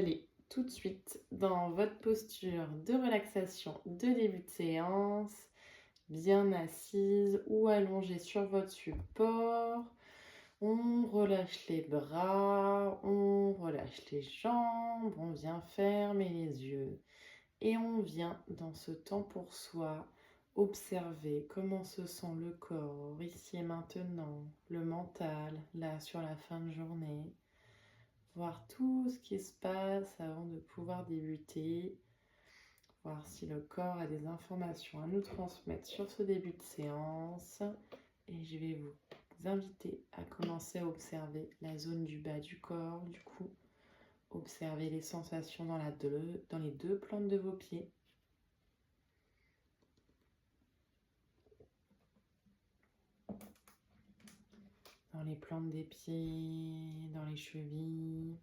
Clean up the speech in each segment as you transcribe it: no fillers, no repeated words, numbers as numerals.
Allez tout de suite dans votre posture de relaxation de début de séance, bien assise ou allongée sur votre support. On relâche les bras, on relâche les jambes, on vient fermer les yeux et on vient dans ce temps pour soi observer comment se sent le corps ici et maintenant, le mental là sur la fin de journée. Voir tout ce qui se passe avant de pouvoir débuter, voir si le corps a des informations à nous transmettre sur ce début de séance. Et je vais vous inviter à commencer à observer la zone du bas du corps, du cou. Observez les sensations dans les deux plantes de vos pieds. Dans les plantes des pieds, dans les chevilles.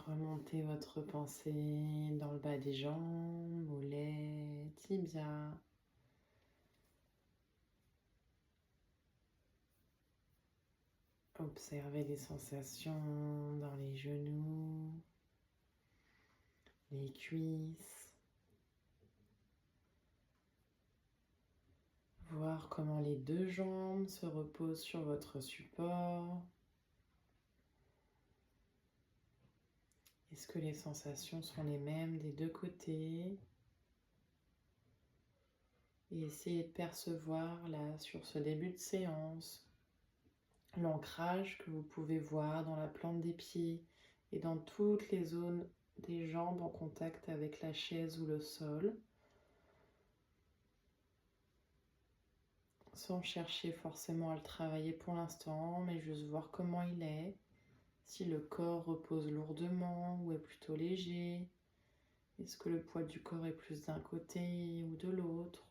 Remontez votre pensée dans le bas des jambes, mollets, tibias. Observez les sensations dans les genoux, les cuisses. Voir comment les deux jambes se reposent sur votre support. Est-ce que les sensations sont les mêmes des deux côtés? Et essayez de percevoir là sur ce début de séance l'ancrage que vous pouvez voir dans la plante des pieds et dans toutes les zones des jambes en contact avec la chaise ou le sol, sans chercher forcément à le travailler pour l'instant, mais juste voir comment il est, si le corps repose lourdement ou est plutôt léger, est-ce que le poids du corps est plus d'un côté ou de l'autre.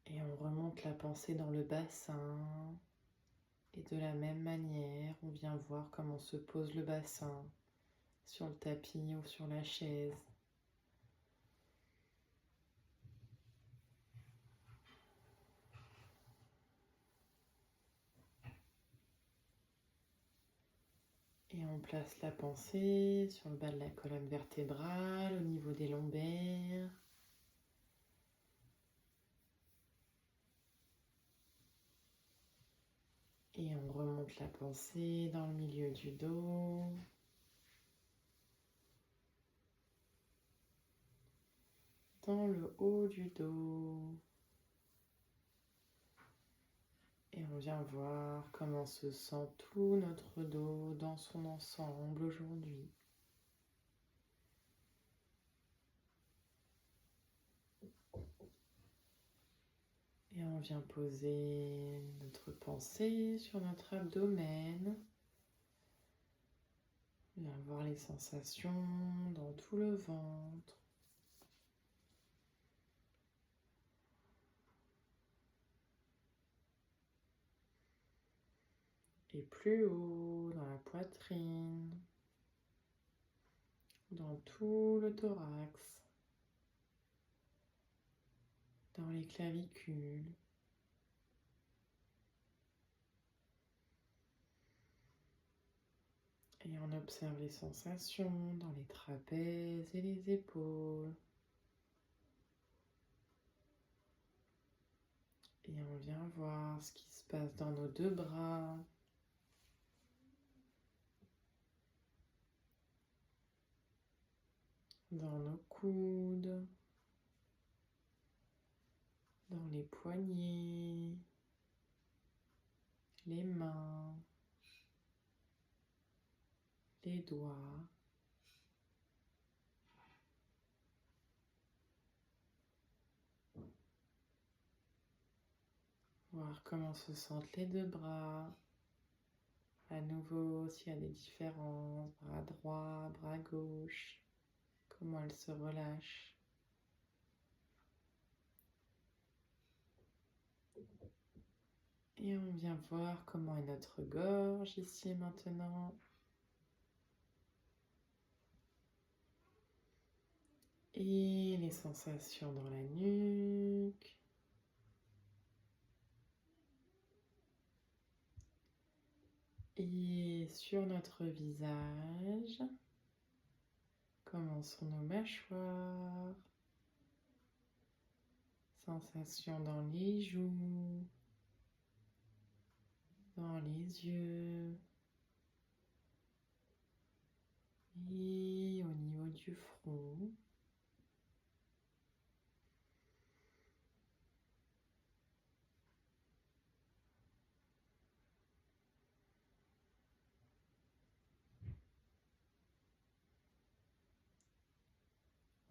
Et on remonte la pensée dans le bassin. Et de la même manière, on vient voir comment se pose le bassin sur le tapis ou sur la chaise. Et on place la pensée sur le bas de la colonne vertébrale, au niveau des lombaires. Et on remonte la pensée dans le milieu du dos. Dans le haut du dos. Et on vient voir comment se sent tout notre dos dans son ensemble aujourd'hui. Et on vient poser notre pensée sur notre abdomen. On vient voir les sensations dans tout le ventre. Et plus haut dans la poitrine, dans tout le thorax, dans les clavicules. Et on observe les sensations dans les trapèzes et les épaules. Et on vient voir ce qui se passe dans nos deux bras. Dans nos coudes. Dans les poignets. Les mains. Les doigts. Voir comment se sentent les deux bras. À nouveau, s'il y a des différences, bras droit, bras gauche, comment elles se relâchent. Et on vient voir comment est notre gorge ici et maintenant. Et les sensations dans la nuque. Et sur notre visage, comment sont nos mâchoires, sensations dans les joues, dans les yeux et au niveau du front.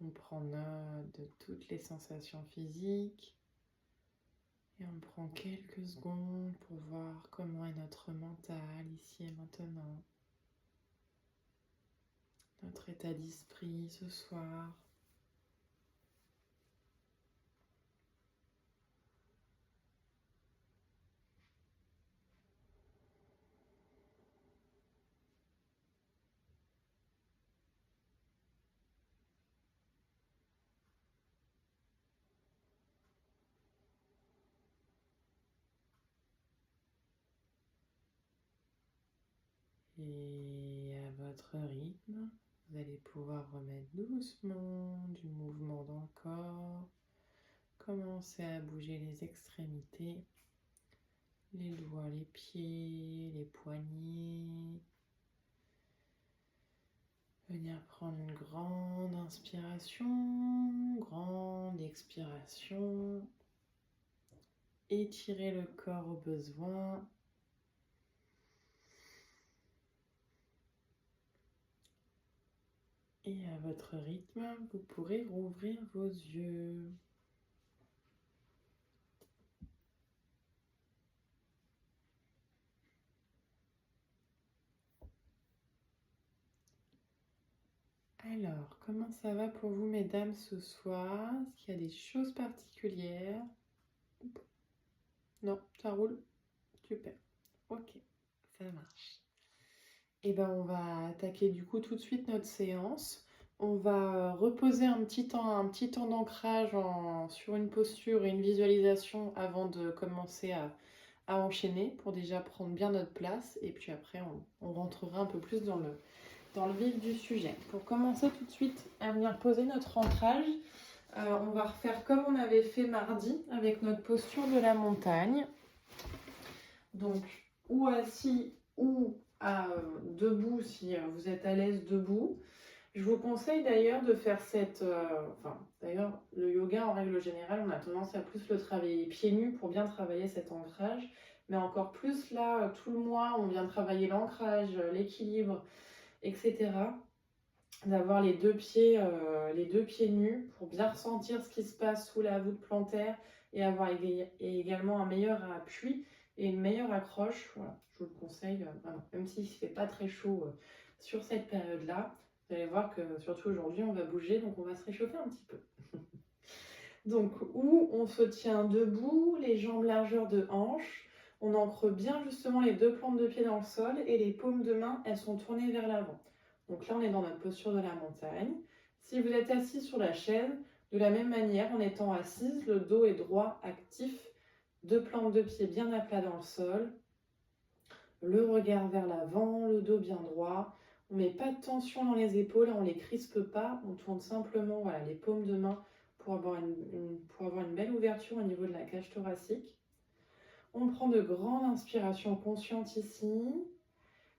On prend note de toutes les sensations physiques et on prend quelques secondes pour voir comment est notre mental ici et maintenant, notre état d'esprit ce soir. Et à votre rythme, vous allez pouvoir remettre doucement du mouvement dans le corps. Commencez à bouger les extrémités, les doigts, les pieds, les poignets. Venir prendre une grande inspiration, grande expiration. Étirez le corps au besoin. Et à votre rythme, vous pourrez rouvrir vos yeux. Alors, comment ça va pour vous, mesdames, ce soir? Est-ce qu'il y a des choses particulières? Non, ça roule? Super. Ok, ça marche. Et ben, on va attaquer du coup tout de suite notre séance. On va reposer un petit temps d'ancrage sur une posture et une visualisation avant de commencer à enchaîner pour déjà prendre bien notre place. Et puis après, on rentrera un peu plus dans le vif du sujet. Pour commencer tout de suite à venir poser notre ancrage, on va refaire comme on avait fait mardi avec notre posture de la montagne. Donc, ou assis ou debout si vous êtes à l'aise debout. Je vous conseille d'ailleurs de faire d'ailleurs, le yoga en règle générale, on a tendance à plus le travailler pieds nus pour bien travailler cet ancrage. Mais encore plus là, tout le mois, on vient travailler l'ancrage, l'équilibre, etc. D'avoir les deux pieds nus pour bien ressentir ce qui se passe sous la voûte plantaire et avoir également un meilleur appui et une meilleure accroche. Voilà, je vous le conseille, vraiment. Même s'il ne fait pas très chaud sur cette période-là, vous allez voir que surtout aujourd'hui on va bouger, donc on va se réchauffer un petit peu. Donc où on se tient debout, les jambes largeur de hanche, on ancre bien justement les deux plantes de pied dans le sol et les paumes de main, elles sont tournées vers l'avant. Donc là, on est dans notre posture de la montagne. Si vous êtes assis sur la chaise, de la même manière, en étant assise, le dos est droit, actif, deux plantes de pied bien à plat dans le sol, le regard vers l'avant, le dos bien droit. On ne met pas de tension dans les épaules, on ne les crispe pas, on tourne simplement voilà, les paumes de main pour avoir une belle ouverture au niveau de la cage thoracique. On prend de grandes inspirations conscientes ici.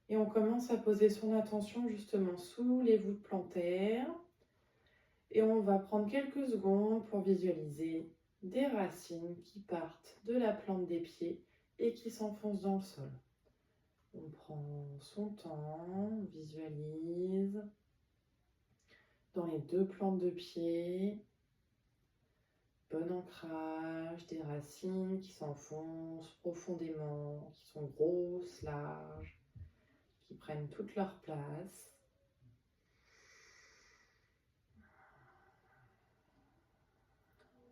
Et on commence à poser son attention justement sous les voûtes plantaires. Et on va prendre quelques secondes pour visualiser des racines qui partent de la plante des pieds et qui s'enfoncent dans le sol. On prend son temps, on visualise dans les deux plantes de pied. Bon ancrage, des racines qui s'enfoncent profondément, qui sont grosses, larges, qui prennent toute leur place.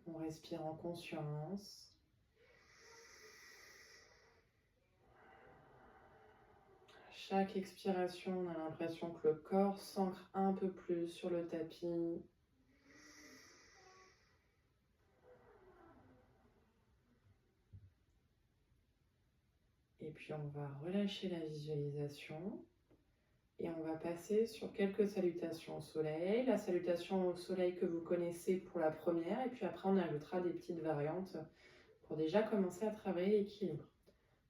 On respire en conscience. À chaque expiration, on a l'impression que le corps s'ancre un peu plus sur le tapis. puis on va relâcher la visualisation. Et on va passer sur quelques salutations au soleil. La salutation au soleil que vous connaissez pour la première. Et puis après, on ajoutera des petites variantes pour déjà commencer à travailler l'équilibre.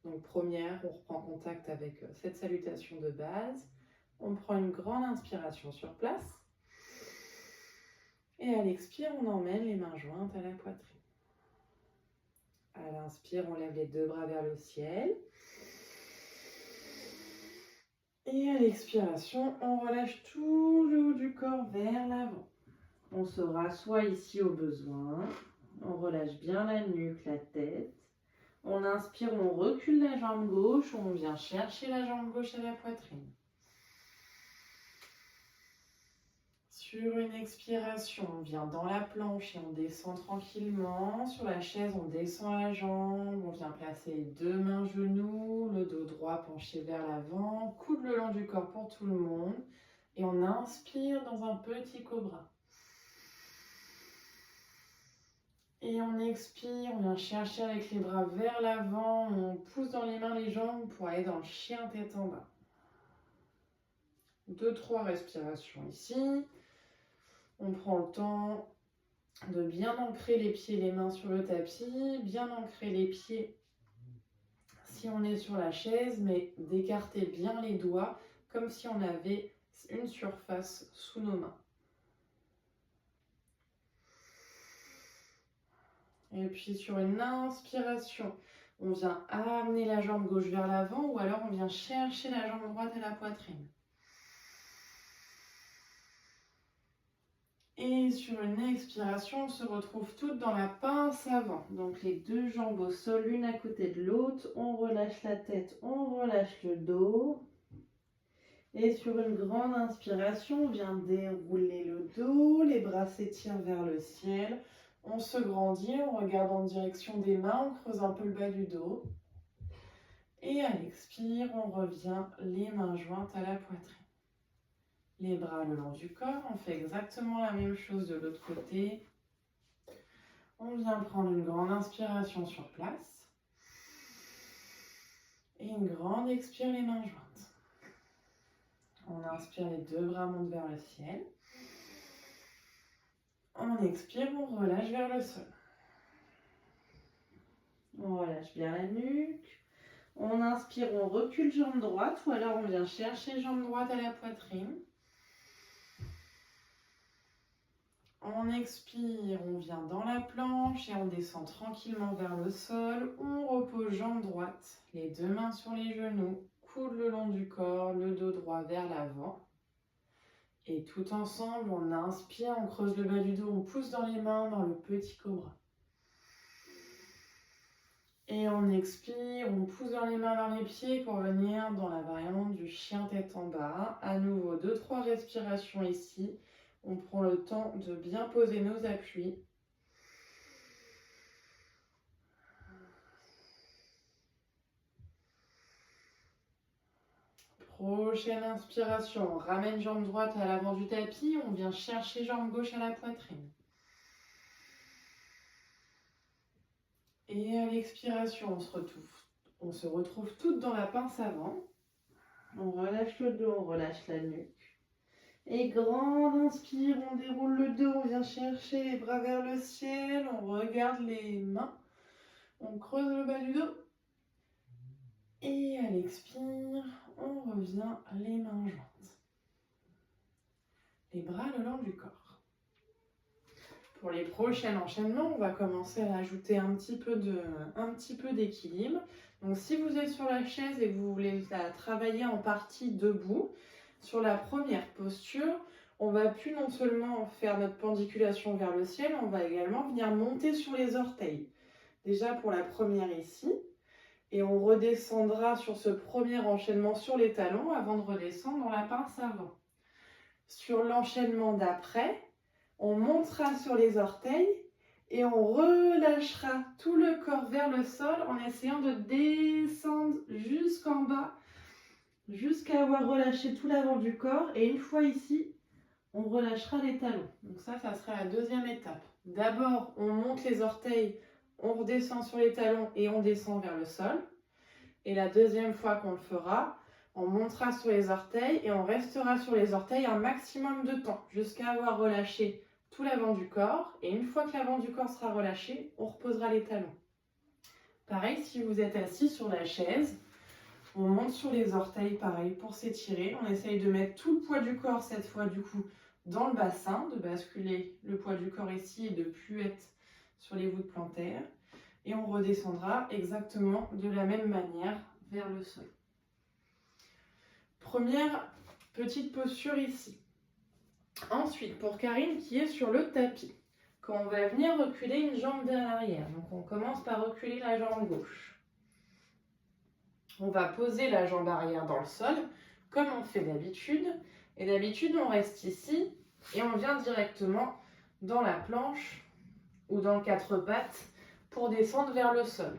Donc première, on reprend contact avec cette salutation de base. On prend une grande inspiration sur place. Et à l'expire, on emmène les mains jointes à la poitrine. À l'inspire, on lève les deux bras vers le ciel. Et à l'expiration, on relâche tout le haut du corps vers l'avant. On se rassoit ici au besoin. On relâche bien la nuque, la tête. On inspire, on recule la jambe gauche. On vient chercher la jambe gauche à la poitrine. Sur une expiration, on vient dans la planche et on descend tranquillement. Sur la chaise, on descend la jambe. On vient placer les deux mains genoux, le dos droit penché vers l'avant, coude le long du corps pour tout le monde. Et on inspire dans un petit cobra. Et on expire, on vient chercher avec les bras vers l'avant. On pousse dans les mains les jambes pour aller dans le chien tête en bas. 2-3 respirations ici. On prend le temps de bien ancrer les pieds et les mains sur le tapis, bien ancrer les pieds si on est sur la chaise, mais d'écarter bien les doigts comme si on avait une surface sous nos mains. Et puis sur une inspiration, on vient amener la jambe gauche vers l'avant ou alors on vient chercher la jambe droite à la poitrine. Et sur une expiration, on se retrouve toutes dans la pince avant. Donc les deux jambes au sol, l'une à côté de l'autre. On relâche la tête, on relâche le dos. Et sur une grande inspiration, on vient dérouler le dos. Les bras s'étirent vers le ciel. On se grandit, on regarde en direction des mains, on creuse un peu le bas du dos. Et à l'expire, on revient les mains jointes à la poitrine. Les bras le long du corps, on fait exactement la même chose de l'autre côté. On vient prendre une grande inspiration sur place. Et une grande expire, les mains jointes. On inspire, les deux bras montent vers le ciel. On expire, on relâche vers le sol. On relâche bien la nuque. On inspire, on recule jambe droite ou alors on vient chercher jambe droite à la poitrine. On expire, on vient dans la planche et on descend tranquillement vers le sol. On repose jambe droite, les deux mains sur les genoux, coude le long du corps, le dos droit vers l'avant. Et tout ensemble, on inspire, on creuse le bas du dos, on pousse dans les mains dans le petit cobra. Et on expire, on pousse dans les mains vers les pieds pour venir dans la variante du chien tête en bas. À nouveau, 2-3 respirations ici. On prend le temps de bien poser nos appuis. Prochaine inspiration, on ramène jambe droite à l'avant du tapis, on vient chercher jambe gauche à la poitrine. Et à l'expiration, on se retrouve toutes dans la pince avant. On relâche le dos, on relâche la nuque. Et grande inspire, on déroule le dos, on vient chercher les bras vers le ciel, on regarde les mains, on creuse le bas du dos. Et à l'expire, on revient les mains jointes. Les bras le long du corps. Pour les prochains enchaînements, on va commencer à ajouter un petit peu d'équilibre. Donc si vous êtes sur la chaise et que vous voulez la travailler en partie debout, sur la première posture, on va plus non seulement faire notre pendiculation vers le ciel, on va également venir monter sur les orteils. Déjà pour la première ici, et on redescendra sur ce premier enchaînement sur les talons avant de redescendre dans la pince avant. Sur l'enchaînement d'après, on montera sur les orteils et on relâchera tout le corps vers le sol en essayant de descendre jusqu'en bas, jusqu'à avoir relâché tout l'avant du corps. Et une fois ici, on relâchera les talons. Donc ça sera la deuxième étape. D'abord, on monte les orteils, on redescend sur les talons et on descend vers le sol. Et la deuxième fois qu'on le fera, on montera sur les orteils et on restera sur les orteils un maximum de temps jusqu'à avoir relâché tout l'avant du corps. Et une fois que l'avant du corps sera relâché, on reposera les talons. Pareil, si vous êtes assis sur la chaise, on monte sur les orteils, pareil, pour s'étirer. On essaye de mettre tout le poids du corps, cette fois, du coup, dans le bassin, de basculer le poids du corps ici et de plus être sur les voûtes plantaires. Et on redescendra exactement de la même manière vers le sol. Première petite posture ici. Ensuite, pour Karine qui est sur le tapis, quand on va venir reculer une jambe vers l'arrière, donc on commence par reculer la jambe gauche. On va poser la jambe arrière dans le sol, comme on fait d'habitude. Et d'habitude, on reste ici et on vient directement dans la planche ou dans le quatre pattes pour descendre vers le sol.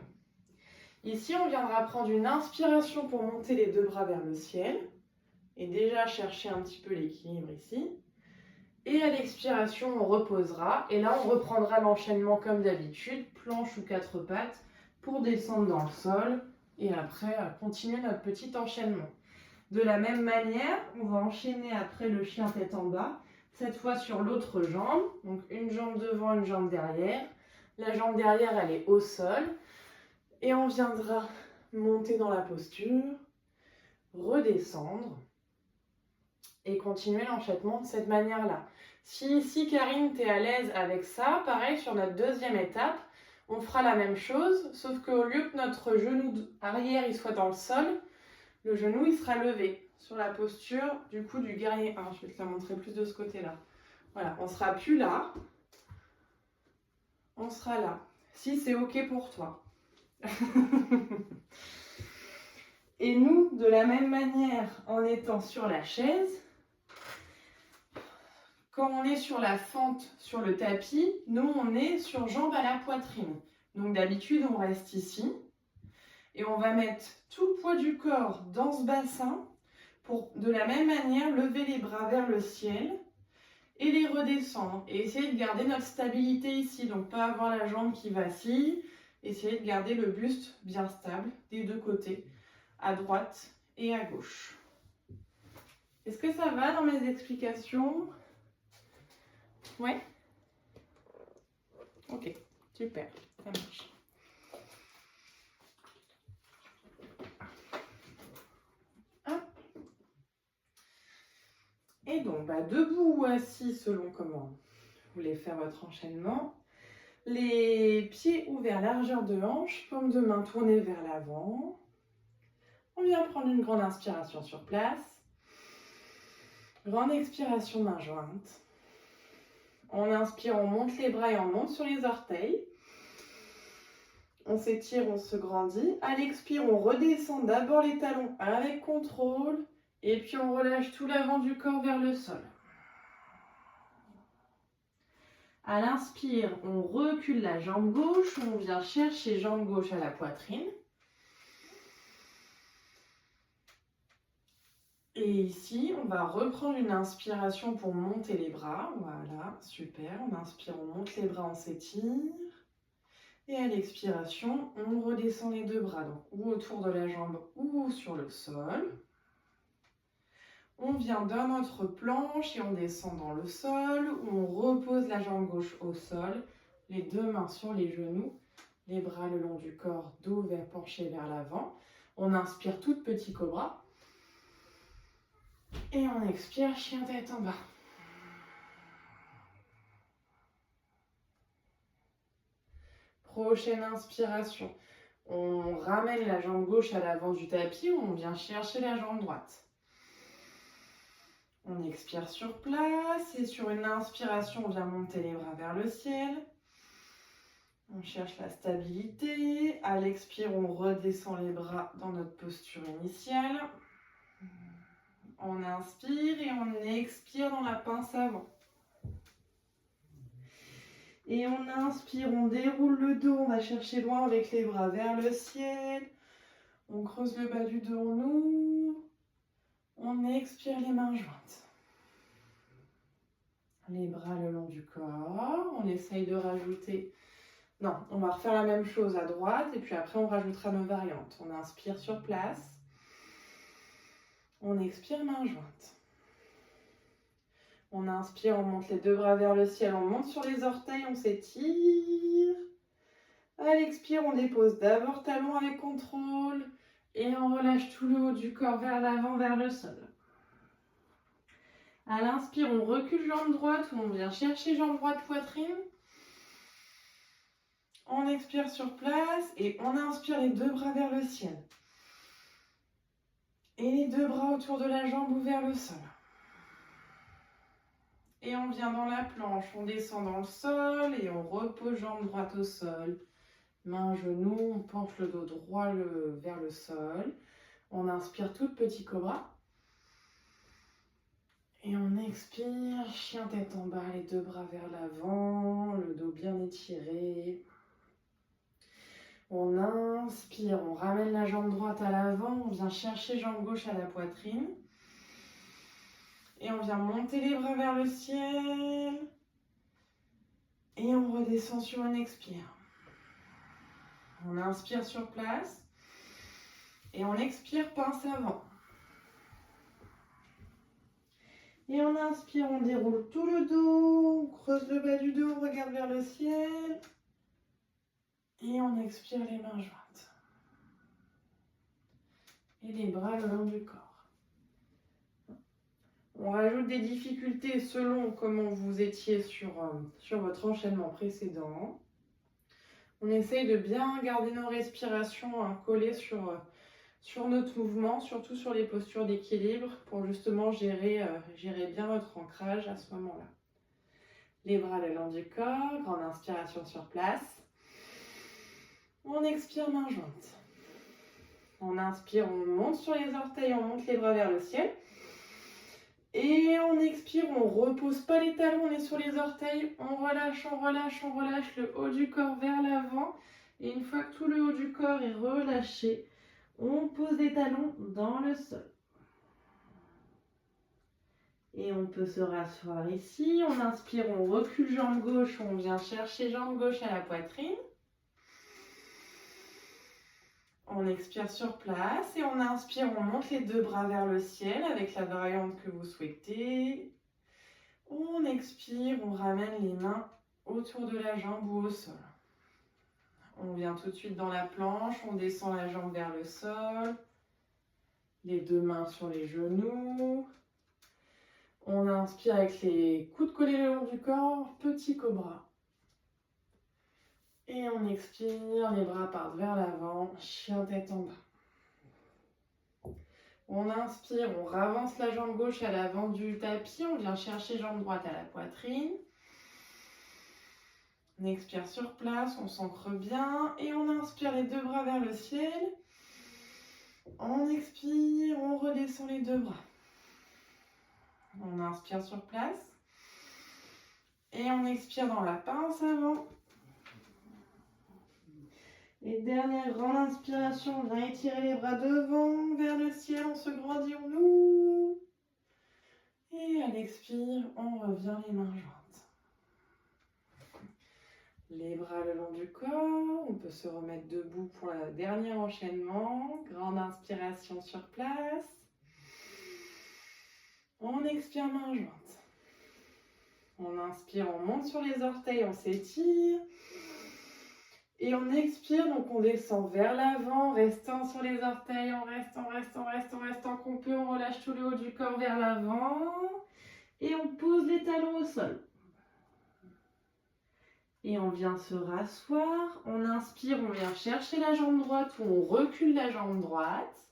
Ici, on viendra prendre une inspiration pour monter les deux bras vers le ciel et déjà chercher un petit peu l'équilibre ici. Et à l'expiration, on reposera et là, on reprendra l'enchaînement comme d'habitude, planche ou quatre pattes pour descendre dans le sol et après continuer notre petit enchaînement. De la même manière, on va enchaîner après le chien tête en bas, cette fois sur l'autre jambe, donc une jambe devant, une jambe derrière. La jambe derrière, elle est au sol et on viendra monter dans la posture, redescendre et continuer l'enchaînement de cette manière-là. Si ici, Karine, tu es à l'aise avec ça, pareil, sur notre deuxième étape, on fera la même chose, sauf qu'au lieu que notre genou arrière il soit dans le sol, le genou il sera levé sur la posture du coup du guerrier 1. Je vais te la montrer plus de ce côté-là. Voilà, on sera plus là, on sera là. Si c'est OK pour toi. Et nous, de la même manière, en étant sur la chaise, quand on est sur la fente, sur le tapis, nous, on est sur jambe à la poitrine. Donc d'habitude, on reste ici. Et on va mettre tout le poids du corps dans ce bassin pour, de la même manière, lever les bras vers le ciel et les redescendre. Et essayer de garder notre stabilité ici. Donc pas avoir la jambe qui vacille. Essayer de garder le buste bien stable des deux côtés, à droite et à gauche. Est-ce que ça va dans mes explications ? Ouais. Ok, super, ça marche. Hop. Et donc, debout ou assis, selon comment vous voulez faire votre enchaînement. Les pieds ouverts, largeur de hanche, paume de main tournée vers l'avant. On vient prendre une grande inspiration sur place. Grande expiration, main jointe. On inspire, on monte les bras et on monte sur les orteils. On s'étire, on se grandit. À l'expire, on redescend d'abord les talons avec contrôle. Et puis on relâche tout l'avant du corps vers le sol. À l'inspire, on recule la jambe gauche. On vient chercher jambe gauche à la poitrine. Et ici, on va reprendre une inspiration pour monter les bras. Voilà, super. On inspire, on monte les bras, on s'étire. Et à l'expiration, on redescend les deux bras, donc ou autour de la jambe ou sur le sol. On vient dans notre planche et on descend dans le sol, où on repose la jambe gauche au sol, les deux mains sur les genoux, les bras le long du corps, dos vers penché vers l'avant. On inspire tout petit cobra. Et on expire, chien tête en bas. Prochaine inspiration. On ramène la jambe gauche à l'avant du tapis, on vient chercher la jambe droite. On expire sur place et sur une inspiration, on vient monter les bras vers le ciel. On cherche la stabilité. À l'expire, on redescend les bras dans notre posture initiale. On inspire et on expire dans la pince avant. Et on inspire, on déroule le dos, on va chercher loin avec les bras vers le ciel. On creuse le bas du dos, on ouvre. On expire les mains jointes. Les bras le long du corps. On essaye de rajouter Non, on va refaire la même chose à droite et puis après on rajoutera nos variantes. On inspire sur place. On expire, main jointe. On inspire, on monte les deux bras vers le ciel, on monte sur les orteils, on s'étire. À l'expire, on dépose d'abord talon avec contrôle et on relâche tout le haut du corps vers l'avant, vers le sol. À l'inspire, on recule jambe droite ou on vient chercher jambe droite poitrine. On expire sur place et on inspire les deux bras vers le ciel. Et les deux bras autour de la jambe ou vers le sol. Et on vient dans la planche, on descend dans le sol et on repose jambe droite au sol. Main, genou, on penche le dos droit vers le sol. On inspire tout petit cobra. Et on expire, chien tête en bas, les deux bras vers l'avant, le dos bien étiré. On inspire, on ramène la jambe droite à l'avant, on vient chercher jambe gauche à la poitrine. Et on vient monter les bras vers le ciel. Et on redescend sur une expire. On inspire sur place. Et on expire, pince avant. Et on inspire, on déroule tout le dos, on creuse le bas du dos, on regarde vers le ciel. Et on expire les mains jointes. Et les bras le long du corps. On rajoute des difficultés selon comment vous étiez sur votre enchaînement précédent. On essaye de bien garder nos respirations collées sur notre mouvement, surtout sur les postures d'équilibre, pour justement gérer bien votre ancrage à ce moment-là. Les bras le long du corps, grande inspiration sur place. On expire, main jointe. On inspire, on monte sur les orteils, on monte les bras vers le ciel. Et on expire, on ne repose pas les talons, on est sur les orteils. On relâche, on relâche, on relâche le haut du corps vers l'avant. Et une fois que tout le haut du corps est relâché, on pose les talons dans le sol. Et on peut se rasseoir ici. On inspire, on recule jambe gauche, on vient chercher jambe gauche à la poitrine. On expire sur place et on inspire, on monte les deux bras vers le ciel avec la variante que vous souhaitez. On expire, on ramène les mains autour de la jambe ou au sol. On vient tout de suite dans la planche, on descend la jambe vers le sol. Les deux mains sur les genoux. On inspire avec les coudes collés le long du corps, petit cobra. Et on expire, les bras partent vers l'avant, chien tête en bas. On inspire, on ravance la jambe gauche à l'avant du tapis, on vient chercher jambe droite à la poitrine. On expire sur place, on s'ancre bien et on inspire les deux bras vers le ciel. On expire, on redescend les deux bras. On inspire sur place et on expire dans la pince avant. Et dernière grande inspiration, on vient étirer les bras devant, vers le ciel, on se grandit en nous. Et à l'expire, on revient les mains jointes. Les bras le long du corps, on peut se remettre debout pour le dernier enchaînement. Grande inspiration sur place. On expire, main jointe. On inspire, on monte sur les orteils, on s'étire. Et on expire, donc on descend vers l'avant, restant sur les orteils, on restant qu'on peut, on relâche tout le haut du corps vers l'avant. Et on pose les talons au sol. Et on vient se rasseoir, on inspire, on vient chercher la jambe droite ou on recule la jambe droite.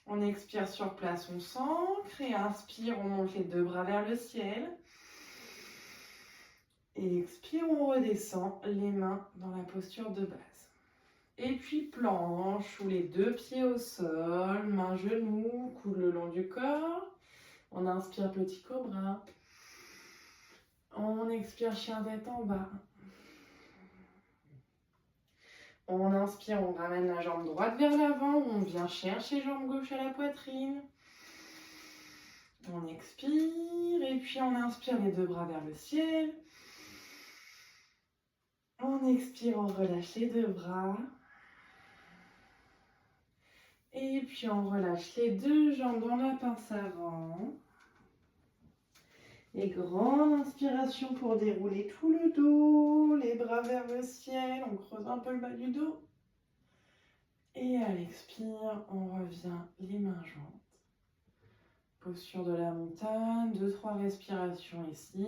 On expire sur place, on s'ancre et inspire, on monte les deux bras vers le ciel. Et expire, on redescend les mains dans la posture de base. Et puis planche ou les deux pieds au sol, main, genou, coude le long du corps. On inspire, petit cobra. On expire, chien tête en bas. On inspire, on ramène la jambe droite vers l'avant. On vient chercher jambe gauche à la poitrine. On expire et puis on inspire les deux bras vers le ciel. expire, on relâche les deux bras. Et puis on relâche les deux jambes dans la pince avant. Et grande inspiration pour dérouler tout le dos, les bras vers le ciel, on creuse un peu le bas du dos. Et à l'expire, on revient les mains jointes. Posture de la montagne, 2-3 respirations ici.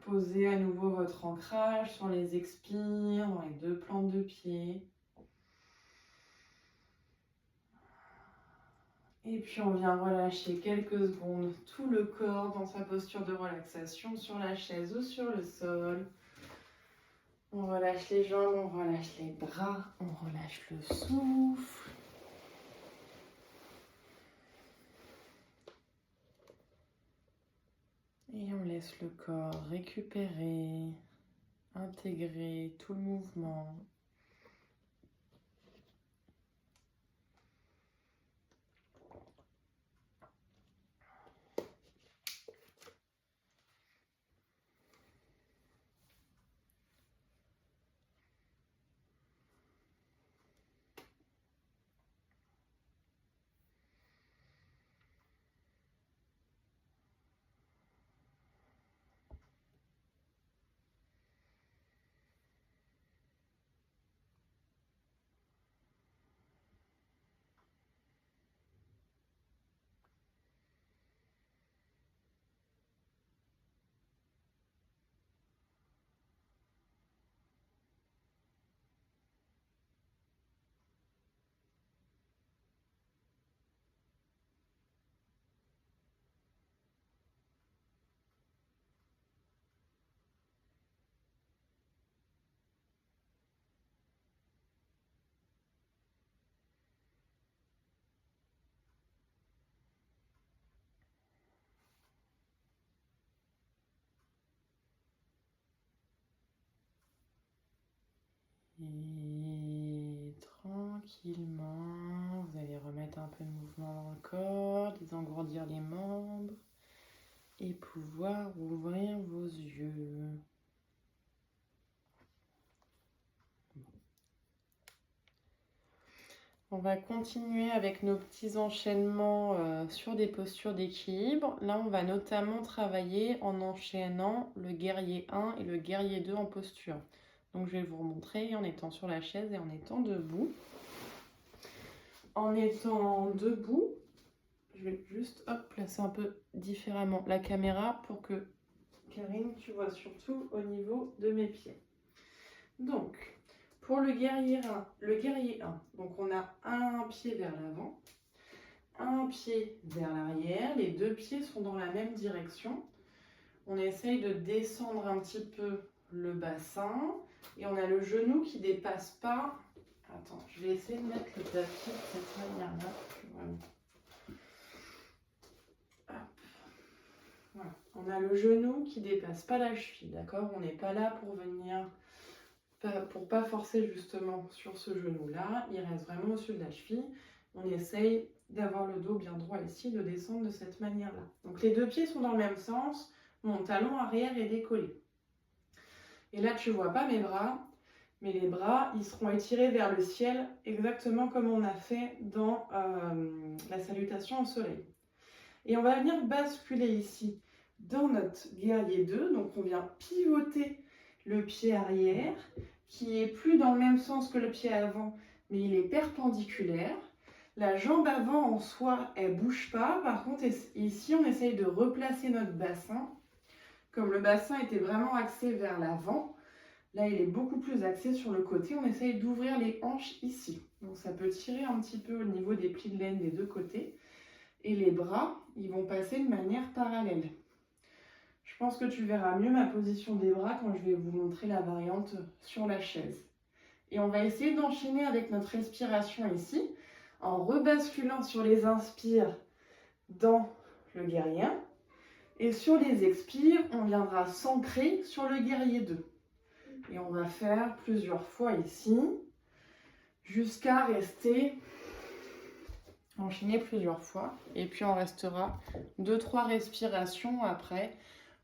Posez à nouveau votre ancrage sur les expires, dans les deux plantes de pied. Et puis on vient relâcher quelques secondes tout le corps dans sa posture de relaxation sur la chaise ou sur le sol. On relâche les jambes, on relâche les bras, on relâche le souffle. Et on laisse le corps récupérer, intégrer tout le mouvement. Et tranquillement, vous allez remettre un peu de mouvement dans le corps, désengourdir les membres et pouvoir ouvrir vos yeux. On va continuer avec nos petits enchaînements sur des postures d'équilibre. Là, on va notamment travailler en enchaînant le guerrier 1 et le guerrier 2 en posture. Donc, je vais vous remontrer en étant sur la chaise et en étant debout. En étant debout, je vais juste placer un peu différemment la caméra pour que, Karine, tu vois surtout au niveau de mes pieds. Donc, pour le guerrier 1, donc on a un pied vers l'avant, un pied vers l'arrière, les deux pieds sont dans la même direction. On essaye de descendre un petit peu le bassin et on a le genou qui ne dépasse pas. Attends, je vais essayer de mettre le tapis de cette manière-là. Voilà. On a le genou qui ne dépasse pas la cheville, d'accord? On n'est pas là pour venir, pour pas forcer justement sur ce genou-là. Il reste vraiment au-dessus de la cheville. On essaye d'avoir le dos bien droit ici, de descendre de cette manière-là. Donc les deux pieds sont dans le même sens. Mon talon arrière est décollé. Et là, tu ne vois pas mes bras. Mais les bras, ils seront étirés vers le ciel, exactement comme on a fait dans la salutation au soleil. Et on va venir basculer ici dans notre guerrier 2. Donc on vient pivoter le pied arrière, qui est plus dans le même sens que le pied avant, mais il est perpendiculaire. La jambe avant en soi, elle ne bouge pas. Par contre, ici, on essaye de replacer notre bassin. Comme le bassin était vraiment axé vers l'avant, là, il est beaucoup plus axé sur le côté. On essaye d'ouvrir les hanches ici. Donc, ça peut tirer un petit peu au niveau des plis de laine des deux côtés. Et les bras, ils vont passer de manière parallèle. Je pense que tu verras mieux ma position des bras quand je vais vous montrer la variante sur la chaise. Et on va essayer d'enchaîner avec notre respiration ici, en rebasculant sur les inspires dans le guerrier 1. Et sur les expires, on viendra s'ancrer sur le guerrier 2. Et on va faire plusieurs fois ici, jusqu'à rester enchaîner plusieurs fois. Et puis on restera 2-3 respirations après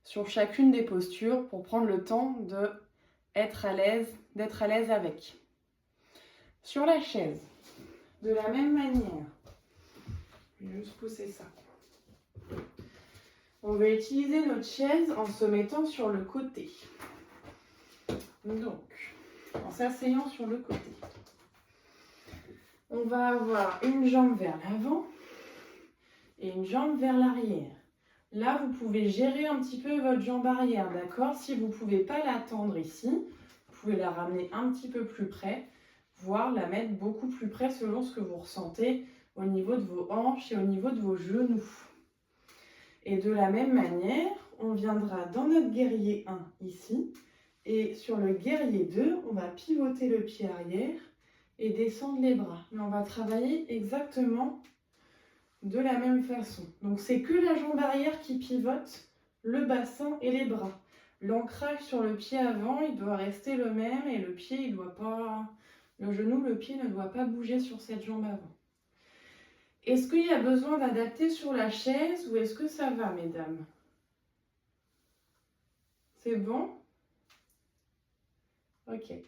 sur chacune des postures pour prendre le temps d'être à l'aise avec. Sur la chaise, de la même manière, je vais juste pousser ça. On va utiliser notre chaise en se mettant sur le côté. Donc, en s'asseyant sur le côté. On va avoir une jambe vers l'avant et une jambe vers l'arrière. Là, vous pouvez gérer un petit peu votre jambe arrière, d'accord? Si vous ne pouvez pas la tendre ici, vous pouvez la ramener un petit peu plus près, voire la mettre beaucoup plus près selon ce que vous ressentez au niveau de vos hanches et au niveau de vos genoux. Et de la même manière, on viendra dans notre guerrier 1 ici, et sur le guerrier 2, on va pivoter le pied arrière et descendre les bras. Mais on va travailler exactement de la même façon. Donc c'est que la jambe arrière qui pivote, le bassin et les bras. L'ancrage sur le pied avant, il doit rester le même et le pied, il doit pas... Le genou, le pied ne doit pas bouger sur cette jambe avant. Est-ce qu'il y a besoin d'adapter sur la chaise ou est-ce que ça va, mesdames? C'est bon? Ok. Il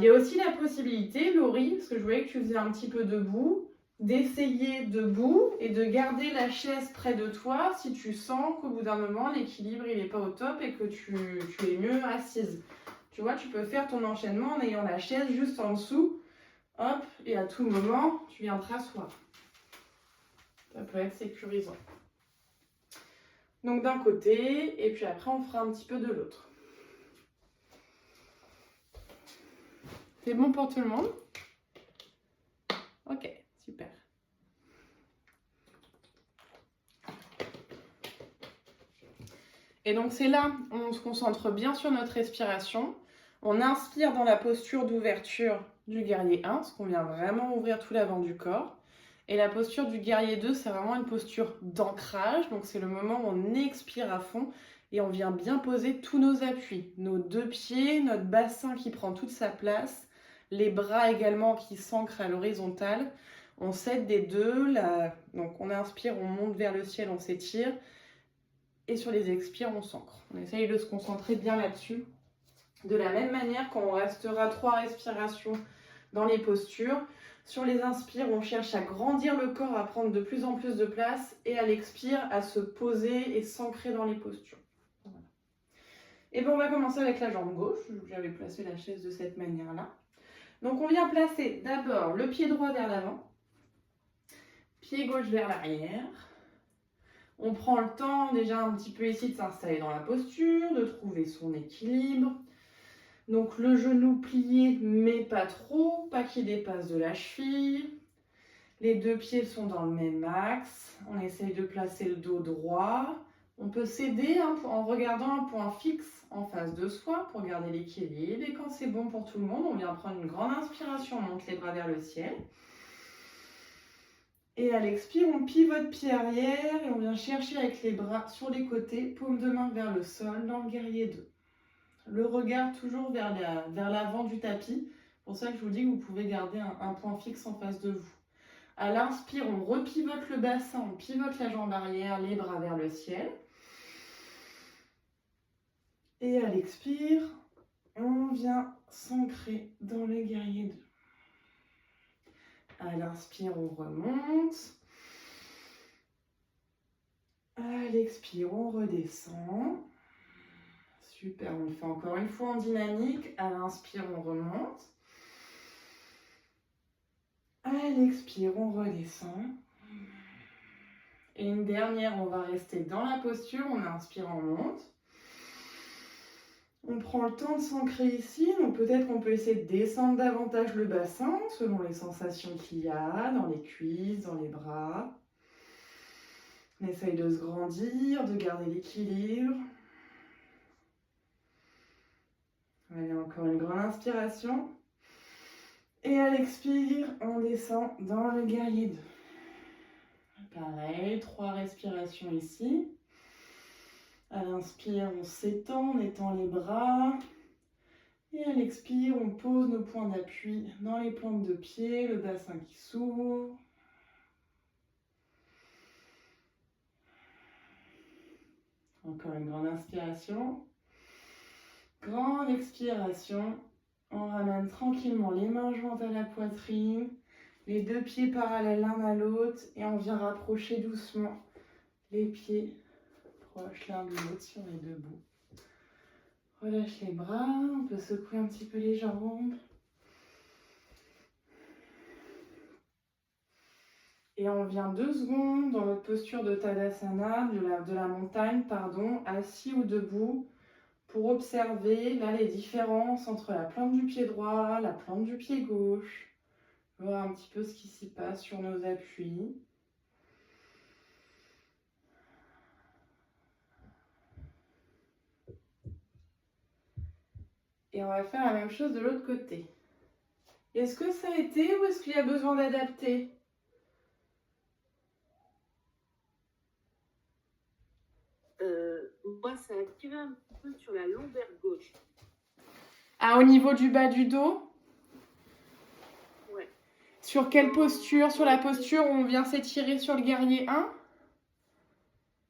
y a aussi la possibilité, Laurie, parce que je voyais que tu faisais un petit peu debout, d'essayer debout et de garder la chaise près de toi si tu sens qu'au bout d'un moment, l'équilibre il n'est pas au top et que tu es mieux assise. Tu vois, tu peux faire ton enchaînement en ayant la chaise juste en dessous. Hop, et à tout moment, tu viens te rasseoir. Ça peut être sécurisant. Donc d'un côté, et puis après on fera un petit peu de l'autre. C'est bon pour tout le monde? Ok, super. Et donc c'est là, on se concentre bien sur notre respiration. On inspire dans la posture d'ouverture du guerrier 1, parce qu'on vient vraiment ouvrir tout l'avant du corps. Et la posture du guerrier 2, c'est vraiment une posture d'ancrage. Donc c'est le moment où on expire à fond et on vient bien poser tous nos appuis. Nos deux pieds, notre bassin qui prend toute sa place, les bras également qui s'ancrent à l'horizontale. On s'aide des deux. Donc on inspire, on monte vers le ciel, on s'étire. Et sur les expires, on s'ancre. On essaye de se concentrer bien là-dessus. De la même manière, quand on restera 3 respirations dans les postures, sur les inspires, on cherche à grandir le corps, à prendre de plus en plus de place, et à l'expire, à se poser et s'ancrer dans les postures. Voilà. Et bien, on va commencer avec la jambe gauche. J'avais placé la chaise de cette manière-là. Donc, on vient placer d'abord le pied droit vers l'avant, pied gauche vers l'arrière. On prend le temps déjà un petit peu ici de s'installer dans la posture, de trouver son équilibre. Donc le genou plié, mais pas trop, pas qu'il dépasse de la cheville. Les deux pieds sont dans le même axe. On essaye de placer le dos droit. On peut s'aider en regardant un point fixe en face de soi pour garder l'équilibre. Et quand c'est bon pour tout le monde, on vient prendre une grande inspiration, on monte les bras vers le ciel. Et à l'expire, on pivote pied arrière et on vient chercher avec les bras sur les côtés, paume de main vers le sol dans le guerrier 2. Le regard toujours vers l'avant du tapis. C'est pour ça que je vous dis que vous pouvez garder un point fixe en face de vous. À l'inspire, on repivote le bassin, on pivote la jambe arrière, les bras vers le ciel. Et à l'expire, on vient s'ancrer dans le guerrier 2. À l'inspire, on remonte. À l'expire, on redescend. Super, on le fait encore une fois en dynamique. À l'inspire, on remonte. À l'expire, on redescend. Et une dernière, on va rester dans la posture. On inspire, on monte. On prend le temps de s'ancrer ici. Donc peut-être qu'on peut essayer de descendre davantage le bassin selon les sensations qu'il y a dans les cuisses, dans les bras. On essaye de se grandir, de garder l'équilibre. Allez, encore une grande inspiration. Et à l'expire, on descend dans le guerrier 2. Pareil, 3 respirations ici. À l'inspire, on s'étend, on étend les bras. Et à l'expire, on pose nos points d'appui dans les plantes de pied, le bassin qui s'ouvre. Encore une grande inspiration. Grande expiration. On ramène tranquillement les mains jointes à la poitrine, les deux pieds parallèles l'un à l'autre et on vient rapprocher doucement les pieds proches l'un de l'autre sur les deux bouts. Relâche les bras, on peut secouer un petit peu les jambes. Et on vient 2 secondes dans notre posture de Tadasana, de la montagne, pardon, assis ou debout, pour observer là les différences entre la plante du pied droit, la plante du pied gauche, voir un petit peu ce qui s'y passe sur nos appuis. Et on va faire la même chose de l'autre côté. Est-ce que ça a été ou est-ce qu'il y a besoin d'adapter ? Moi, ça a tiré un petit peu sur la lombaire gauche. Ah, au niveau du bas du dos ? Ouais. Sur quelle posture ? Sur la posture où on vient s'étirer sur le guerrier 1 ?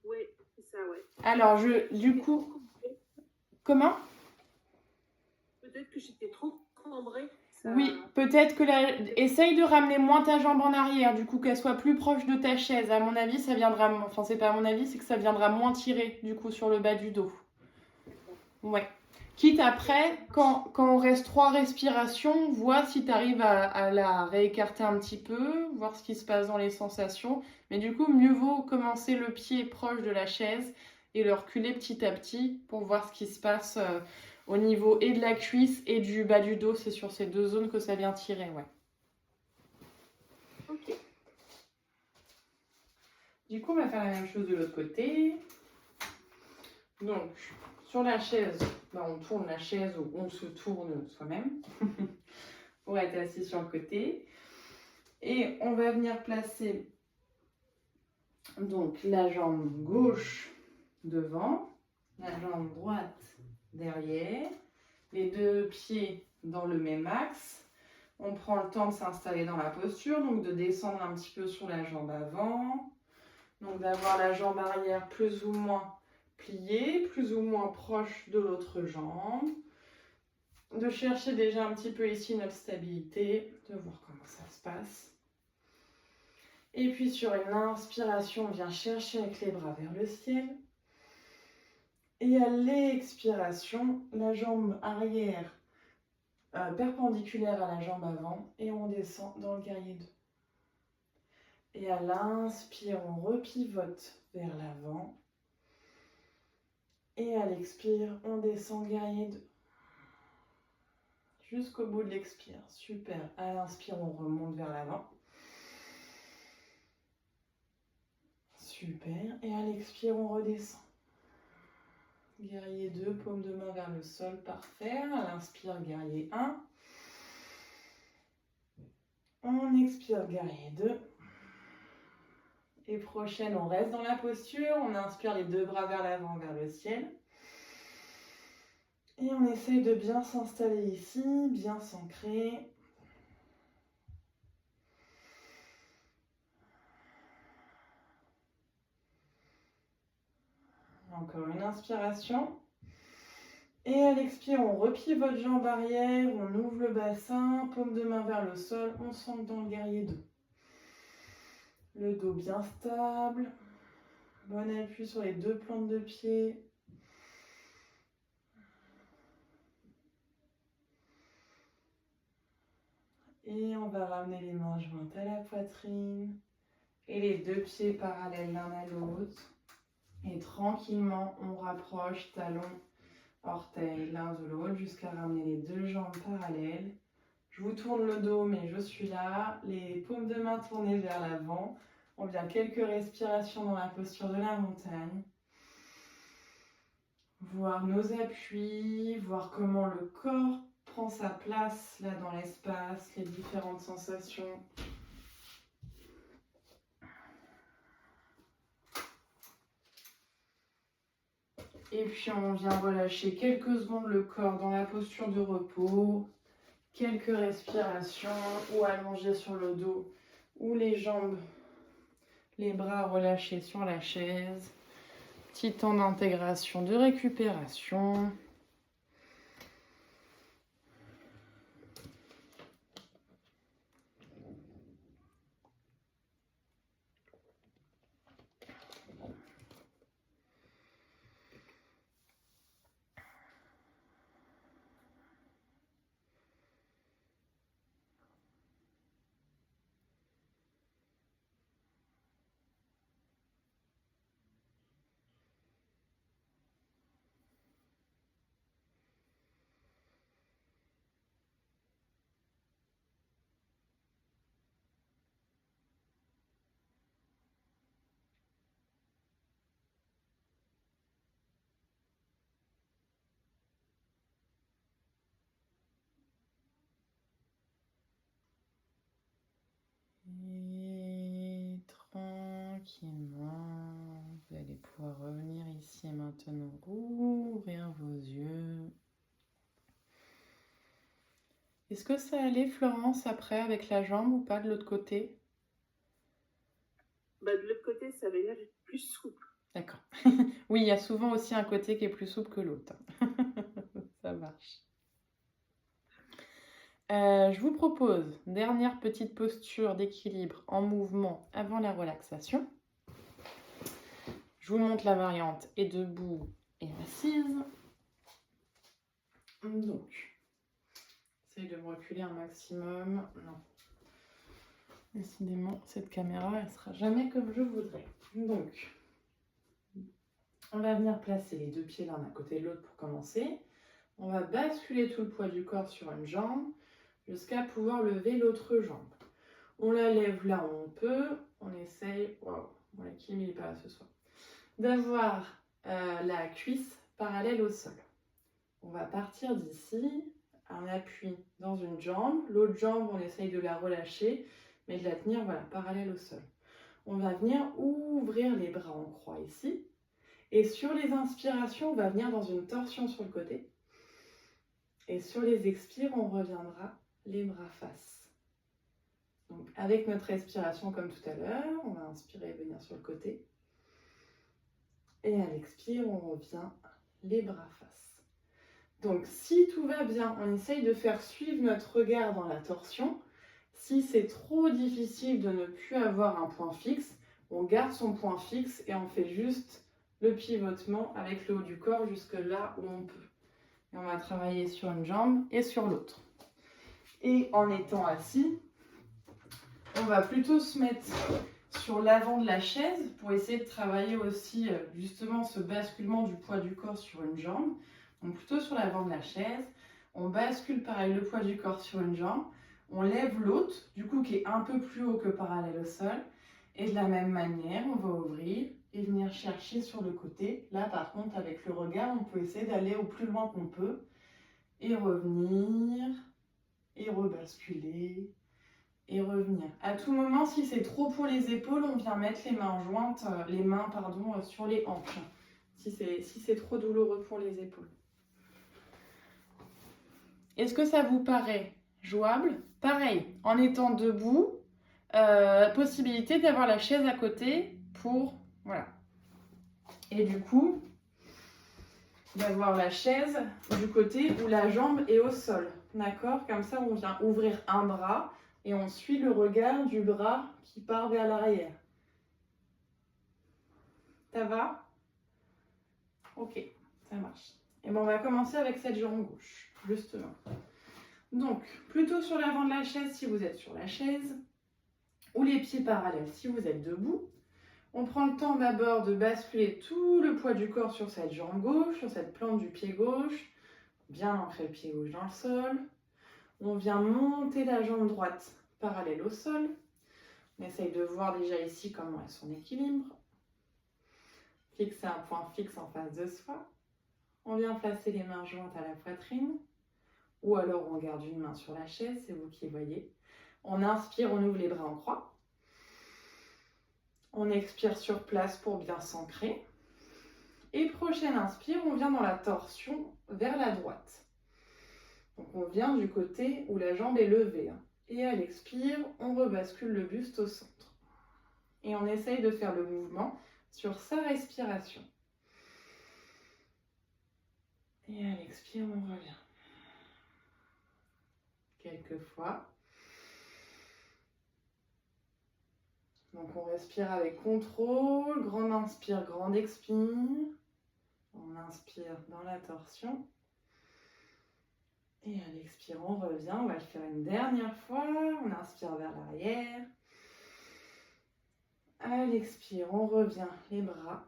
Oui, c'est ça, ouais. Alors, du coup... Comment ? Peut-être que j'étais trop cambrée. Ça... Oui, peut-être que essaye de ramener moins ta jambe en arrière, du coup qu'elle soit plus proche de ta chaise. À mon avis, ça viendra... Enfin, c'est pas à mon avis, c'est que ça viendra moins tirer, du coup, sur le bas du dos. Ouais. Quitte après, quand on reste 3 respirations, vois si tu arrives à la réécarter un petit peu, voir ce qui se passe dans les sensations. Mais du coup, mieux vaut commencer le pied proche de la chaise et le reculer petit à petit pour voir ce qui se passe au niveau et de la cuisse et du bas du dos. C'est sur ces 2 zones que ça vient tirer, ouais. Ok. Du coup, on va faire la même chose de l'autre côté. Donc, sur la chaise, on tourne la chaise ou on se tourne soi-même pour être assis sur le côté. Et on va venir placer donc la jambe gauche devant, la jambe droite derrière, les 2 pieds dans le même axe. On prend le temps de s'installer dans la posture, donc de descendre un petit peu sur la jambe avant, donc d'avoir la jambe arrière plus ou moins pliée, plus ou moins proche de l'autre jambe, de chercher déjà un petit peu ici notre stabilité, de voir comment ça se passe. Et puis sur une inspiration, on vient chercher avec les bras vers le ciel. Et à l'expiration, la jambe arrière perpendiculaire à la jambe avant et on descend dans le guerrier 2. Et à l'inspire, on repivote vers l'avant. Et à l'expire, on descend guerrier 2. Jusqu'au bout de l'expire. Super. À l'inspire, on remonte vers l'avant. Super. Et à l'expire, on redescend. Guerrier 2, paume de main vers le sol. Parfait. À l'inspire, guerrier 1. On expire, guerrier 2. Et prochaine, on reste dans la posture. On inspire les 2 bras vers l'avant, vers le ciel. Et on essaye de bien s'installer ici, bien s'ancrer. Encore une inspiration. Et à l'expire, on repivote jambe arrière, on ouvre le bassin, paume de main vers le sol, on s'ancre dans le guerrier 2. Le dos bien stable. Bon appui sur les 2 plantes de pied. Et on va ramener les mains jointes à la poitrine. Et les 2 pieds parallèles l'un à l'autre. Et tranquillement, on rapproche talons, orteils l'un de l'autre jusqu'à ramener les 2 jambes parallèles. Je vous tourne le dos, mais je suis là. Les paumes de main tournées vers l'avant. On vient quelques respirations dans la posture de la montagne. Voir nos appuis, voir comment le corps prend sa place là dans l'espace, les différentes sensations. Et puis on vient relâcher quelques secondes le corps dans la posture de repos. Quelques respirations ou allongé sur le dos ou les jambes, les bras relâchés sur la chaise. Petit temps d'intégration, de récupération. Et tranquillement, vous allez pouvoir revenir ici et maintenant, ouvrir vos yeux. Est-ce que ça allait, Florence, après avec la jambe ou pas de l'autre côté? Bah, de l'autre côté, ça avait l'air d'être plus souple. D'accord. Oui, il y a souvent aussi un côté qui est plus souple que l'autre. Ça marche. Je vous propose, dernière petite posture d'équilibre en mouvement avant la relaxation. Je vous montre la variante et debout et assise. Donc, j'essaie de me reculer un maximum. Non. Décidément, cette caméra, elle sera jamais comme je voudrais. Donc, on va venir placer les deux pieds l'un à côté de l'autre pour commencer. On va basculer tout le poids du corps sur une jambe jusqu'à pouvoir lever l'autre jambe. On la lève là où on peut. On essaye, waouh, mon équilibre n'est pas là ce soir, d'avoir la cuisse parallèle au sol. On va partir d'ici, un appui dans une jambe. L'autre jambe, on essaye de la relâcher, mais de la tenir voilà, parallèle au sol. On va venir ouvrir les bras en croix ici. Et sur les inspirations, on va venir dans une torsion sur le côté. Et sur les expires, on reviendra les bras face. Donc avec notre respiration comme tout à l'heure, on va inspirer et venir sur le côté. Et à l'expire, on revient les bras face. Donc si tout va bien, on essaye de faire suivre notre regard dans la torsion. Si c'est trop difficile de ne plus avoir un point fixe, on garde son point fixe et on fait juste le pivotement avec le haut du corps jusque là où on peut. Et on va travailler sur une jambe et sur l'autre. Et en étant assis, on va plutôt se mettre sur l'avant de la chaise pour essayer de travailler aussi justement ce basculement du poids du corps sur une jambe. Donc plutôt sur l'avant de la chaise, on bascule pareil le poids du corps sur une jambe, on lève l'autre, du coup qui est un peu plus haut que parallèle au sol, et de la même manière, on va ouvrir et venir chercher sur le côté. Là par contre, avec le regard, on peut essayer d'aller au plus loin qu'on peut, et revenir, et rebasculer, et revenir. À tout moment, si c'est trop pour les épaules, on vient mettre les mains jointes, sur les hanches. Si c'est trop douloureux pour les épaules. Est-ce que ça vous paraît jouable? Pareil, en étant debout, possibilité d'avoir la chaise à côté pour... Voilà. Et du coup, d'avoir la chaise du côté où la jambe est au sol. D'accord? Comme ça, on vient ouvrir un bras et on suit le regard du bras qui part vers l'arrière. Ça va? Ok, ça marche. Et bien, on va commencer avec cette jambe gauche, justement. Donc, plutôt sur l'avant de la chaise si vous êtes sur la chaise, ou les pieds parallèles si vous êtes debout. On prend le temps d'abord de basculer tout le poids du corps sur cette jambe gauche, sur cette plante du pied gauche, bien ancrer le pied gauche dans le sol. On vient monter la jambe droite parallèle au sol. On essaye de voir déjà ici comment est son équilibre. Fixer un point fixe en face de soi. On vient placer les mains jointes à la poitrine. Ou alors on garde une main sur la chaise, c'est vous qui voyez. On inspire, on ouvre les bras en croix. On expire sur place pour bien s'ancrer. Et prochaine inspire, on vient dans la torsion vers la droite. Donc on vient du côté où la jambe est levée. Et à l'expire, on rebascule le buste au centre. Et on essaye de faire le mouvement sur sa respiration. Et à l'expire, on revient. Quelques fois. Donc on respire avec contrôle, grande inspire, grande expire. On inspire dans la torsion. Et à l'expire, on revient. On va le faire une dernière fois. On inspire vers l'arrière. À l'expire, on revient les bras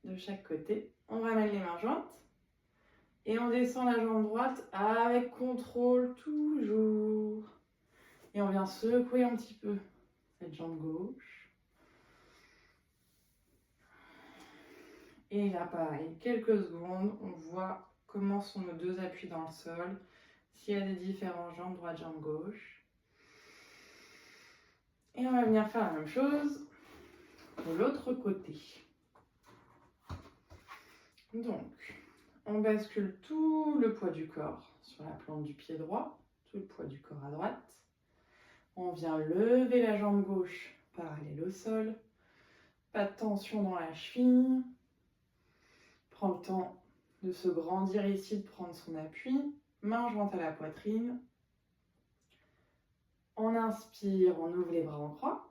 de chaque côté. On ramène les mains jointes. Et on descend la jambe droite avec contrôle toujours. Et on vient secouer un petit peu cette jambe gauche. Et là, pareil, quelques secondes, on voit comment sont nos deux appuis dans le sol. S'il y a des différences, jambe droite, jambe gauche. Et on va venir faire la même chose de l'autre côté. Donc, on bascule tout le poids du corps sur la plante du pied droit, tout le poids du corps à droite. On vient lever la jambe gauche parallèle au sol. Pas de tension dans la cheville. Prend le temps de se grandir ici, de prendre son appui. Main jointe à la poitrine. On inspire, on ouvre les bras en croix.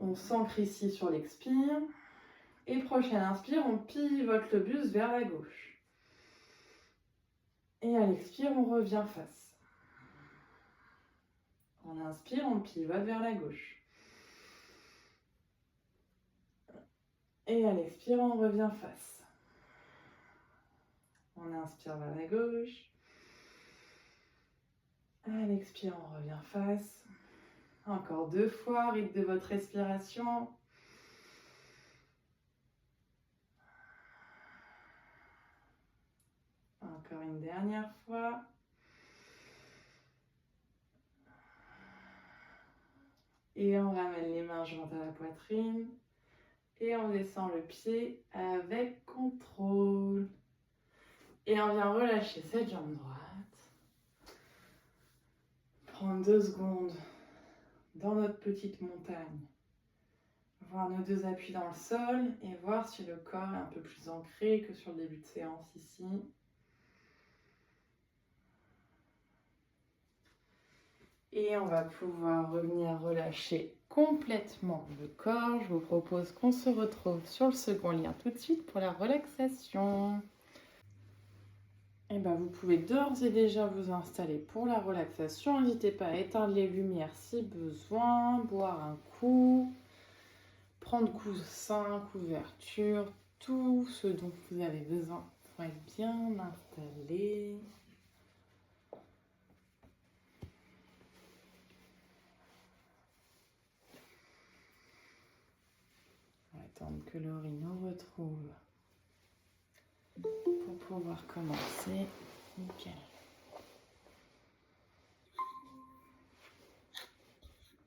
On s'ancre ici sur l'expire. Et prochaine inspire, on pivote le buste vers la gauche. Et à l'expire, on revient face. On inspire, on pivote vers la gauche. Et à l'expire, on revient face. On inspire vers la gauche. À l'expire, on revient face. Encore 2 fois, rythme de votre respiration. Encore une dernière fois. Et on ramène les mains jointes à la poitrine. Et on descend le pied avec contrôle. Et on vient relâcher cette jambe droite. Prendre 2 secondes dans notre petite montagne. Voir nos 2 appuis dans le sol et voir si le corps est un peu plus ancré que sur le début de séance ici. Et on va pouvoir revenir relâcher complètement le corps. Je vous propose qu'on se retrouve sur le second lien tout de suite pour la relaxation. Et bien vous pouvez d'ores et déjà vous installer pour la relaxation. N'hésitez pas à éteindre les lumières si besoin, boire un coup, prendre coussin, couverture, tout ce dont vous avez besoin pour être bien installé. On va attendre que Laurie nous retrouve pour pouvoir commencer. Nickel.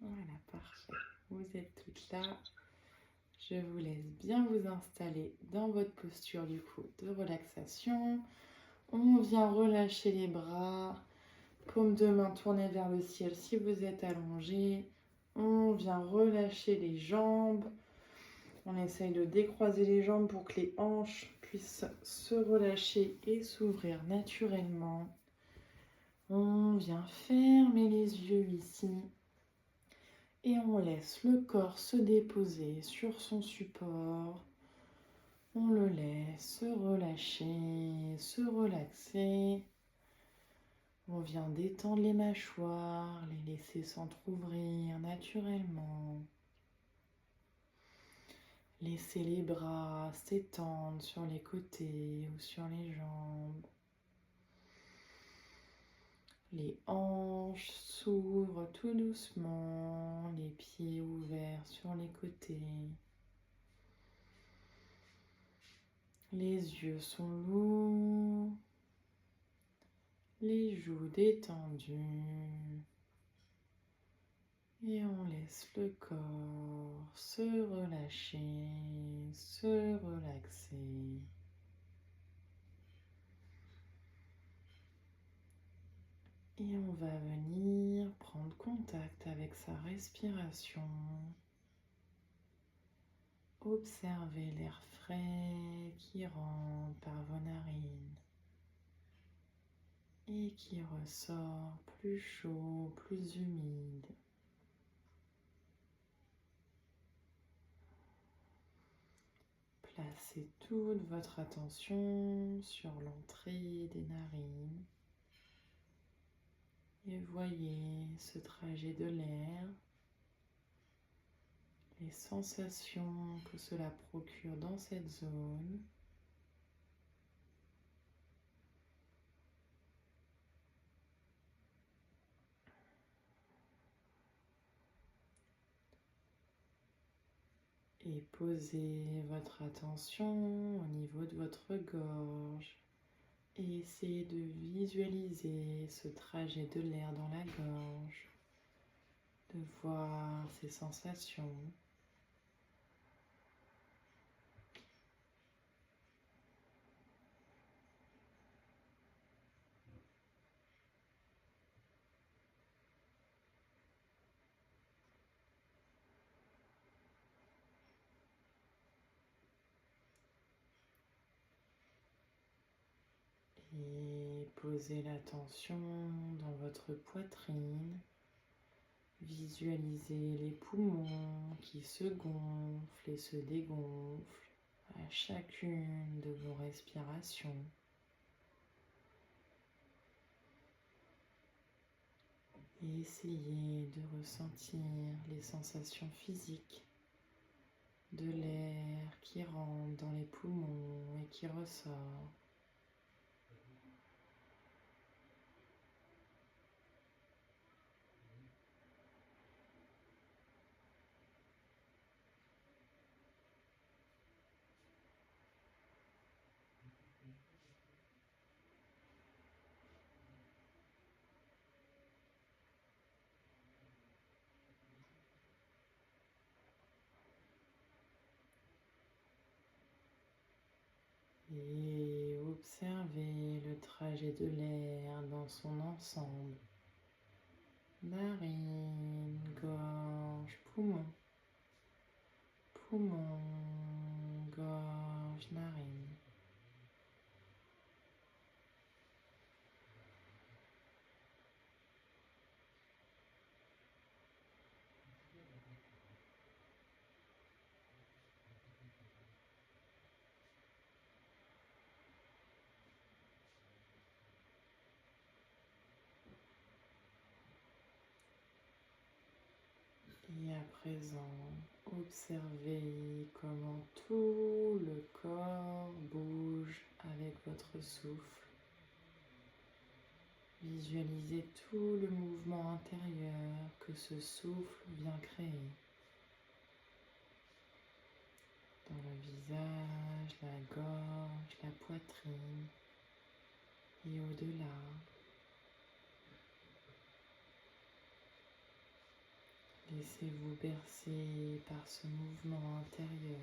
Voilà, parfait. Vous êtes toutes là. Je vous laisse bien vous installer dans votre posture du coup de relaxation. On vient relâcher les bras, paume de main tournée vers le ciel si vous êtes allongé. On vient relâcher les jambes. On essaye de décroiser les jambes pour que les hanches puissent se relâcher et s'ouvrir naturellement. On vient fermer les yeux ici. Et on laisse le corps se déposer sur son support. On le laisse se relâcher, se relaxer. On vient détendre les mâchoires, les laisser s'entrouvrir naturellement. Laissez les bras s'étendre sur les côtés ou sur les jambes. Les hanches s'ouvrent tout doucement, les pieds ouverts sur les côtés. Les yeux sont lourds, les joues détendues. Et on laisse le corps se relâcher, se relaxer. Et on va venir prendre contact avec sa respiration Observez l'air frais qui rentre par vos narines et qui ressort plus chaud, plus humide. Placez toute votre attention sur l'entrée des narines et voyez ce trajet de l'air, les sensations que cela procure dans cette zone. Et posez votre attention au niveau de votre gorge et essayez de visualiser ce trajet de l'air dans la gorge, de voir ces sensations. Et posez l'attention dans votre poitrine. Visualisez les poumons qui se gonflent et se dégonflent à chacune de vos respirations. Et essayez de ressentir les sensations physiques de l'air qui rentre dans les poumons et qui ressort. Et observez le trajet de l'air dans son ensemble. Narine, gorge, poumon, poumon, gorge, narine. Et à présent, observez comment tout le corps bouge avec votre souffle. Visualisez tout le mouvement intérieur que ce souffle vient créer. Dans le visage, la gorge, la poitrine et au-delà. Laissez-vous bercer par ce mouvement intérieur.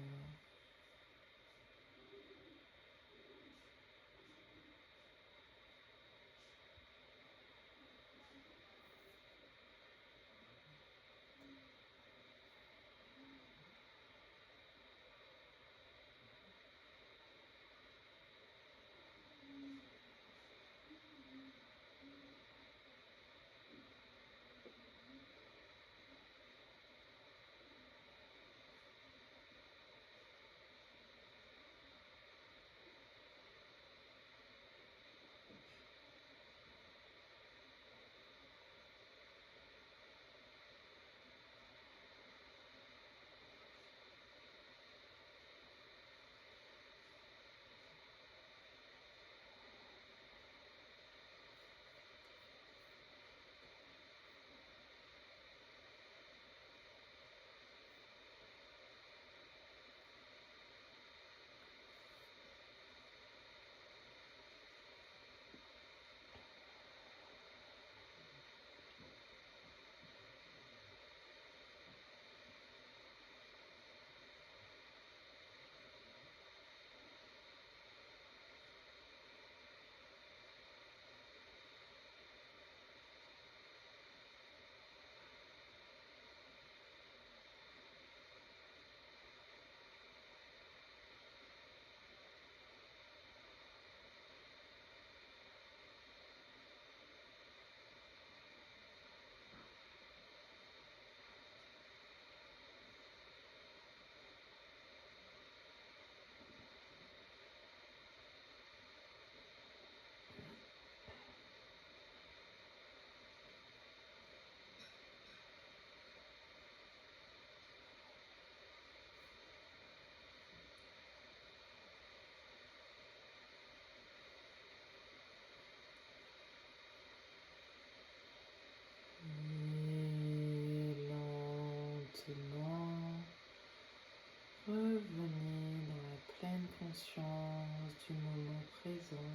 Revenez dans la pleine conscience du moment présent.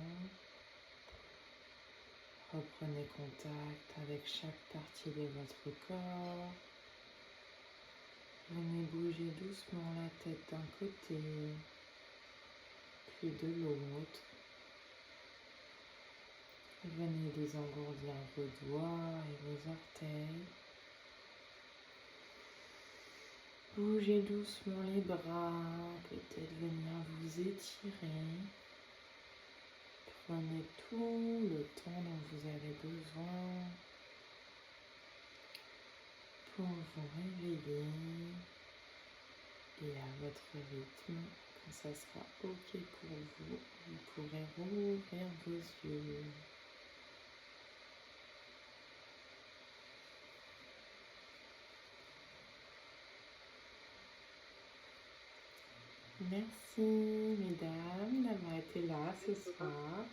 Reprenez contact avec chaque partie de votre corps. Venez bouger doucement la tête d'un côté, puis de l'autre. Venez désengourdir vos doigts et vos orteils. Bougez doucement les bras, peut-être venir vous étirer. Prenez tout le temps dont vous avez besoin pour vous réveiller et à votre rythme, quand ça sera OK pour vous, vous pourrez rouvrir vos yeux. Merci mesdames d'avoir été là ce soir.